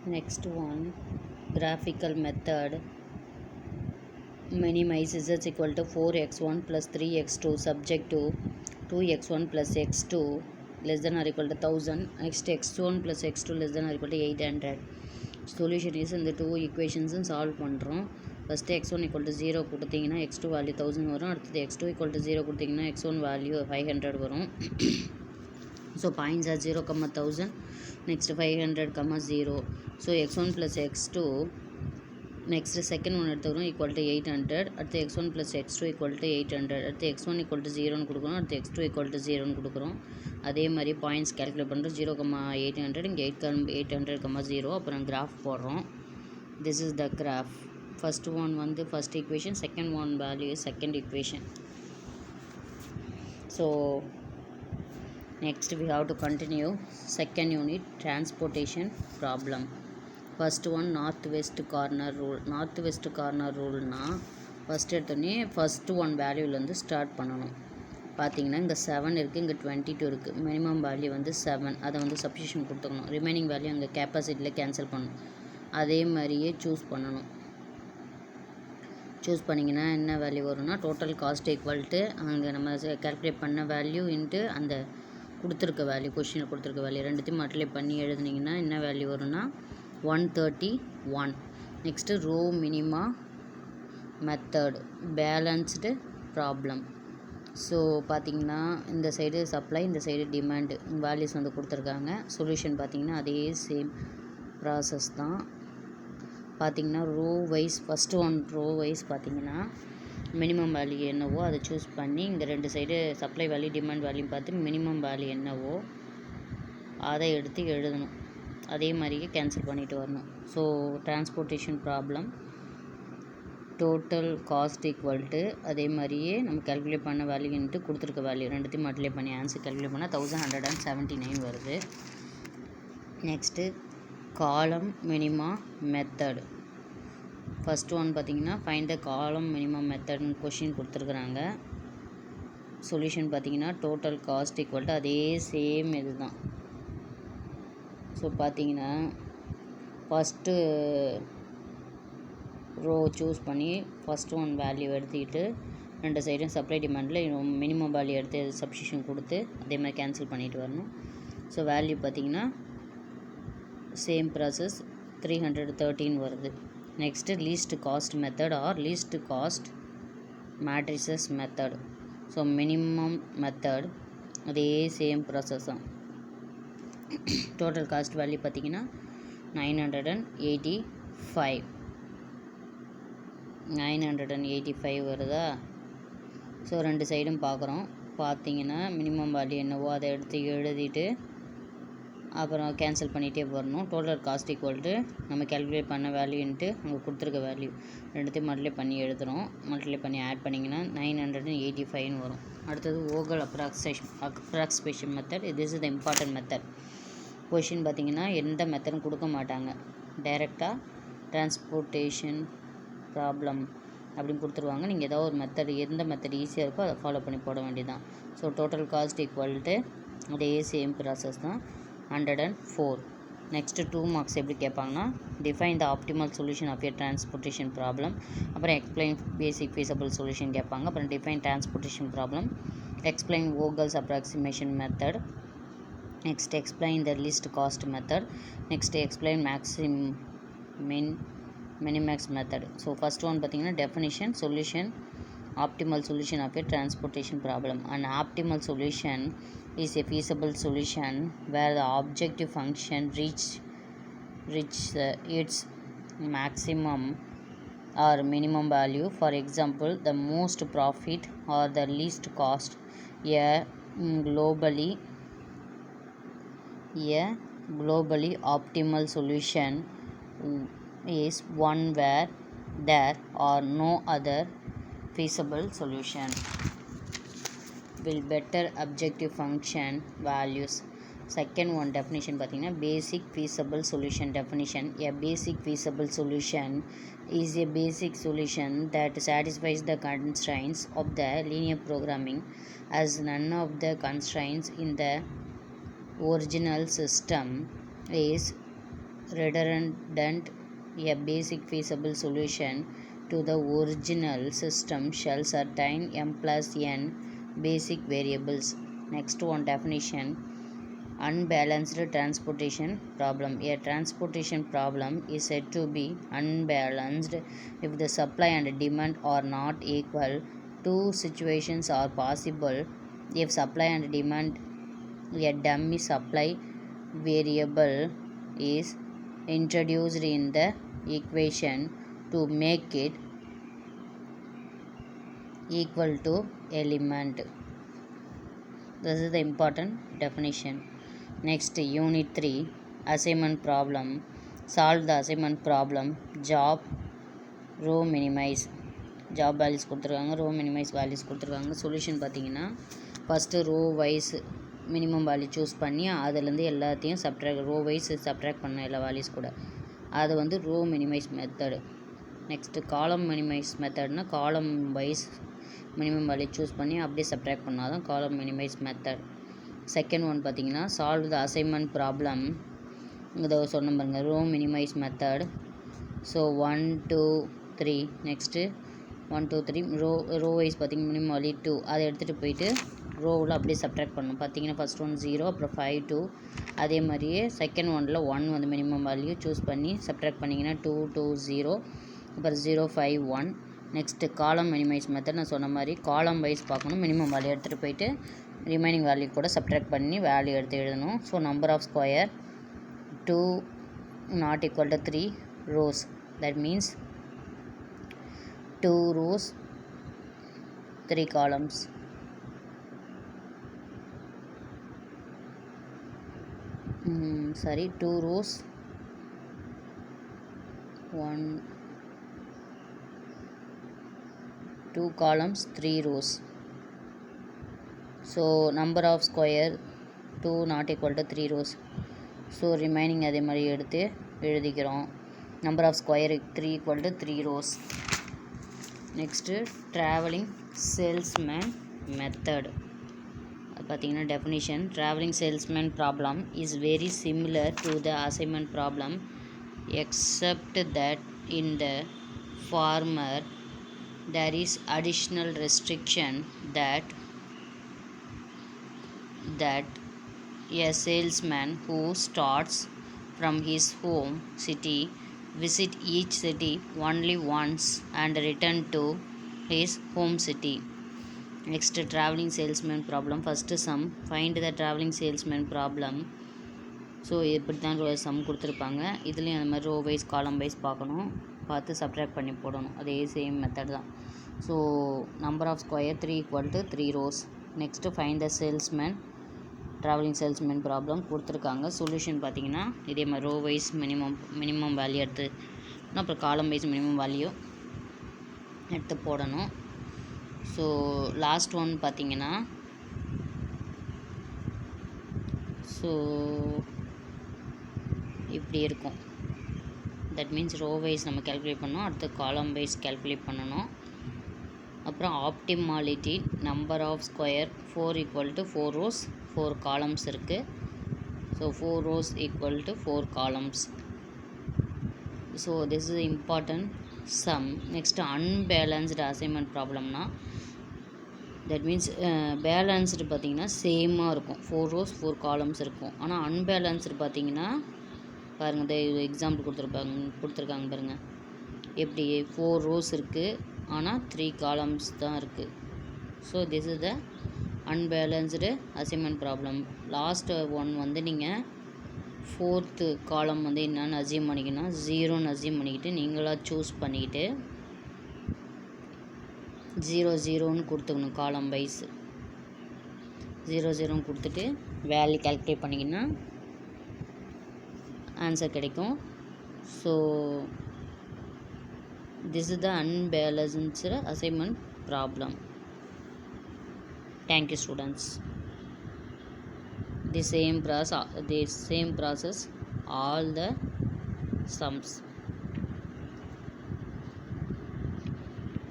Next one, graphical method. Minimize z is equal to 4x1 plus 3x2 subject to 2x1 plus x2 less than or equal to 1000. Next, x1 plus x2 less than or equal to 800. Solution is இந்த two ஈக்குவேஷன்ஸும் solve பண்ணுறோம். First x1 equal to 0 கொடுத்தீங்கன்னா x2 value 1000 வரும். அடுத்தது x2 equal to 0 கொடுத்தீங்கன்னா x1 value 500 வரும். So points are 0, 1000. Next 500, 0. So x1 plus x2 next second one எடுத்துக்கிறோம் equal to 800. அடுத்து x1 plus x2 equal to 800. அடுத்து x1 equal to 0 கொடுக்குறோம். அடுத்து x2 equal to 0 கொடுக்குறோம். அதே மாதிரி பாயிண்ட்ஸ் கேல்குலேட் பண்ணுறோம். 0, 800 இங்கே 800, 0. அப்புறம் கிராஃப் போடுறோம். This is the graph. First one வந்து first equation, second one value second equation. So next we have to continue second unit, transportation problem. First one, north west corner rule. North west corner rule-னா first எடுத்தோடனே first one வேல்யூலேருந்து start பண்ணணும். பார்த்தீங்கன்னா இங்கே 7 இருக்குது, இங்கே 22 இருக்குது. மினிமம் வேல்யூ வந்து 7, அதை வந்து சப்ஸ்டியூஷன் கொடுத்துக்கணும். ரிமைனிங் வேல்யூ அங்கே கெப்பாசிட்டியில் கேன்சல் பண்ணணும். அதே மாதிரியே சூஸ் பண்ணணும். சூஸ் பண்ணிங்கன்னா என்ன வேல்யூ வரும்னா டோட்டல் காஸ்ட் ஈக்குவல் டு அங்கே நம்ம கால்குலேட் பண்ண வேல்யூ இன்ட்டு அந்த கொடுத்துருக்க வேல்யூ, கொஷினில் கொடுத்துருக்க வேல்யூ ரெண்டுத்தையும் மல்டிப்ளை பண்ணி எழுதுனீங்கன்னா என்ன வேல்யூ வரும்னா 131. Next row minima method, balanced problem. So பார்த்திங்கன்னா இந்த சைடு சப்ளை, இந்த சைடு டிமாண்டு, வேல்யூஸ் வந்து கொடுத்துருக்காங்க. சொல்யூஷன் பார்த்திங்கன்னா அதே சேம் ப்ராசஸ் தான். பார்த்திங்கன்னா row wise, first one row wise பார்த்திங்கன்னா மினிமம் வேல்யூ என்னவோ அதை சூஸ் பண்ணி இங்கே ரெண்டு side supply value demand value பார்த்து மினிமம் வேல்யூ என்னவோ அதை எடுத்து எழுதணும். அதே மாதிரியே கேன்சல் பண்ணிட்டு வரணும். So transportation problem, total cost equal to அதே மாதிரியே நம்ம கேல்குலேட் பண்ண வேல்யூன்ட்டு கொடுத்துருக்க வேல்யூ ரெண்டுத்தையும் மல்டிப்ளை பண்ணி ஆன்சர் கேல்குலேட் பண்ணால் 1179 வருது. நெக்ஸ்ட்டு காலம் மினிமா மெத்தட். ஃபஸ்ட் ஒன் பார்த்திங்கன்னா ஃபைண்ட் த காலம் மினிமம் மெத்தட்னு கொஷின் கொடுத்துருக்குறாங்க. சொல்யூஷன் பார்த்திங்கன்னா டோட்டல் காஸ்ட் ஈக்குவல் டு அதே சேம் இது தான். ஸோ பார்த்தீங்கன்னா ஃபஸ்ட்டு ரோ சூஸ் பண்ணி ஃபஸ்ட் ஒன் வேல்யூ எடுத்துக்கிட்டு ரெண்டு சைடும் சப்ளை டிமாண்டில் மினிமம் வேல்யூ எடுத்து சப்ஸ்டியூஷன் கொடுத்து அதே மாதிரி கேன்சல் பண்ணிட்டு வரணும். ஸோ வேல்யூ பார்த்திங்கன்னா சேம் ப்ராசஸ் 313 வருது. Next least cost method R least cost matrices method. So minimum method அதே சேம் ப்ராசஸ் தான். டோட்டல் காஸ்ட் வேல்யூ பார்த்திங்கன்னா 985 வருதா. ஸோ ரெண்டு சைடும் பார்க்குறோம். பார்த்திங்கன்னா மினிமம் வேல்யூ என்னவோ அதை எடுத்து எழுதிட்டு அப்புறம் கேன்சல் பண்ணிகிட்டே வரணும். டோட்டல் காஸ்ட் ஈக்குவல் டு நம்ம கேல்குலேட் பண்ண வேல்யூன்ட்டு அங்கே கொடுத்துருக்க வேல்யூ ரெண்டுத்தையும் மல்டிப்ளை பண்ணி எழுதுகிறோம். மல்டிப்ளை பண்ணி ஆட் பண்ணிங்கன்னா 985 வரும். அடுத்தது Vogel approximation method. This is the important method. Question பார்த்திங்கன்னா எந்த மெத்தடும் கொடுக்க மாட்டாங்க. டைரெக்டாக டிரான்ஸ்போர்ட்டேஷன் ப்ராப்ளம் அப்படின்னு கொடுத்துருவாங்க. நீங்கள் ஏதாவது ஒரு மெத்தட், எந்த மெத்தட் ஈஸியாக இருக்கோ அதை ஃபாலோ பண்ணி போட வேண்டியதான். So total cost equal to அதே சேம் ப்ராசஸ் தான் 104. நெக்ஸ்ட்டு 2 மார்க்ஸ் எப்படி கேட்பாங்கன்னா define the optimal solution of a transportation problem, அப்புறம் எக்ஸ்பிளைன் பேசிக் ஃபீஸபிள் சொல்யூஷன் கேட்பாங்க. அப்புறம் define transportation problem, explain Vogel's approximation method, next explain the least cost method, next explain minimax method. So first one பார்த்தீங்கன்னா definition, solution, optimal solution of a transportation problem. An optimal solution is a feasible solution where the objective function reach its maximum or minimum value. For example, the most profit or the least cost. A globally optimal solution is one where there are no other feasible solution will better objective function values. Second one definition பார்த்தீங்கன்னா basic feasible solution definition. A basic feasible solution is a basic solution that satisfies the constraints of the linear programming as none of the constraints in the original system is redundant, a basic feasible solution to the original system shall certain m plus n basic variables. Next one definition. Unbalanced transportation problem. A transportation problem is said to be unbalanced if the supply and demand are not equal. Two situations are possible if supply and demand, a dummy supply variable is introduced in the equation to make it equal to element. This is the important definition. Next, unit 3, assignment problem. Solve the assignment problem. Job row minimize. Job values கொடுத்துருக்காங்க, row minimize values கொடுத்துருக்காங்க. Solution பார்த்தீங்கன்னா first row wise minimum value choose பண்ணி அதுலேருந்து எல்லாத்தையும் row wise subtract பண்ண எல்லா values கூட, அது வந்து ரோ மினிமைஸ் மெத்தடு. நெக்ஸ்ட்டு காலம் மினிமைஸ் மெத்தட்னா காலம் வைஸ் மினிமம் வேல்யூ சூஸ் பண்ணி அப்படியே சப்ட்ராக்ட் பண்ணால் தான் column minimize method. Second one பார்த்தீங்கன்னா சால்வ் த அசைன்மெண்ட் ப்ராப்ளம். இதை சொன்ன பாருங்க, row minimize method. So 1 2 3 next 1 2 3 row wise பார்த்தீங்கன்னா மினிமம் வேல்யூ 2, அதை எடுத்துகிட்டு போயிட்டு ரோவில் அப்படியே சப்ட்ராக்ட் பண்ணணும். பார்த்தீங்கன்னா ஃபஸ்ட் ஒன் 0, அப்புறம் 5 2, அதே மாதிரியே செகண்ட் ஒனில் 1 வந்து மினிமம் வேல்யூ சூஸ் பண்ணி சப்ட்ராக்ட் பண்ணிங்கன்னா 2 2 0, அப்புறம் 0 5 1. நெக்ஸ்ட்டு காலம் மினிமைஸ் மெத்தட் நான் சொன்ன மாதிரி காலம் வைஸ் பார்க்கணும், மினிமம் வேல்யூ எடுத்துகிட்டு போயிட்டு ரிமைனிங் வேல்யூ கூட சப்ட்ராக்ட் பண்ணி வேல்யூ எடுத்து எழுதணும். So number of square 2 not equal to 3 rows, that means 2 rows 3 columns. Sorry, 2 rows 2 columns 3 rows. So number of square 2 not equal to 3 rows. So remaining அதே மாதிரி எடுத்து எழுதிக்கிறோம். Number of square 3 equal to 3 rows. Next travelling salesman method. பார்த்தீங்கன்னா definition. Travelling salesman problem is very similar to the assignment problem except that in the former there is additional restriction that a salesman who starts from his home city visit each city only once and return to his home city. Next, traveling salesman problem. First sum, find the traveling salesman problem. So இப்படி தான் some கொடுத்துருப்பாங்க. இதுலேயும் அந்த மாதிரி row wise காலம் wise பார்க்கணும், பார்த்து subtract பண்ணி போடணும். அதே சேம் மெத்தட் தான். So number of square 3 equal to 3 rows. Next find the salesman travelling salesman problem கொடுத்துருக்காங்க. சொல்யூஷன் பார்த்தீங்கன்னா இதே மாதிரி ரோ வைஸ் மினிமம் வேல்யூ எடுத்து, அப்புறம் காலம் வைஸ் மினிமம் வேல்யூ எடுத்து போடணும். ஸோ லாஸ்ட் ஒன் பார்த்தீங்கன்னா ஸோ இப்படி இருக்கும். தட் மீன்ஸ் ரோ வைஸ் நம்ம கேல்குலேட் பண்ணோம், அடுத்து காலம் வைஸ் கேல்குலேட் பண்ணணும். அப்புறம் optimality number of square 4 equal to 4 rows 4 columns இருக்குது. So 4 rows equal to 4 columns. So this is important sum. Next unbalanced assignment ப்ராப்ளம்னா தட் மீன்ஸ் பேலன்ஸ்டு பார்த்திங்கன்னா சேமாக இருக்கும், 4 rows 4 columns இருக்கும். ஆனால் அன்பேலன்ஸ்டு பார்த்திங்கன்னா பாருங்கள், இது எக்ஸாம்பிள் கொடுத்துருக்காங்க பாருங்கள் எப்படி 4 rows இருக்குது ஆனால் 3 columns தான் இருக்குது. So this is the unbalanced assignment problem. Last one வந்து நீங்கள் 4th காலம் வந்து என்னென்னு அசியூம் பண்ணிக்கணும், 0ன்னு அசியூம் பண்ணிக்கிட்டு நீங்களாக சூஸ் பண்ணிக்கிட்டு 0 0ன்னு கொடுத்துக்கணும். காலம் வைஸ் 0 0ன்னு கொடுத்துட்டு வேல்யூ கால்குலேட் பண்ணிங்கன்னா ஆன்சர் கிடைக்கும். So this is the unbalanced assignment problem. Thank you students. The same process all the sums.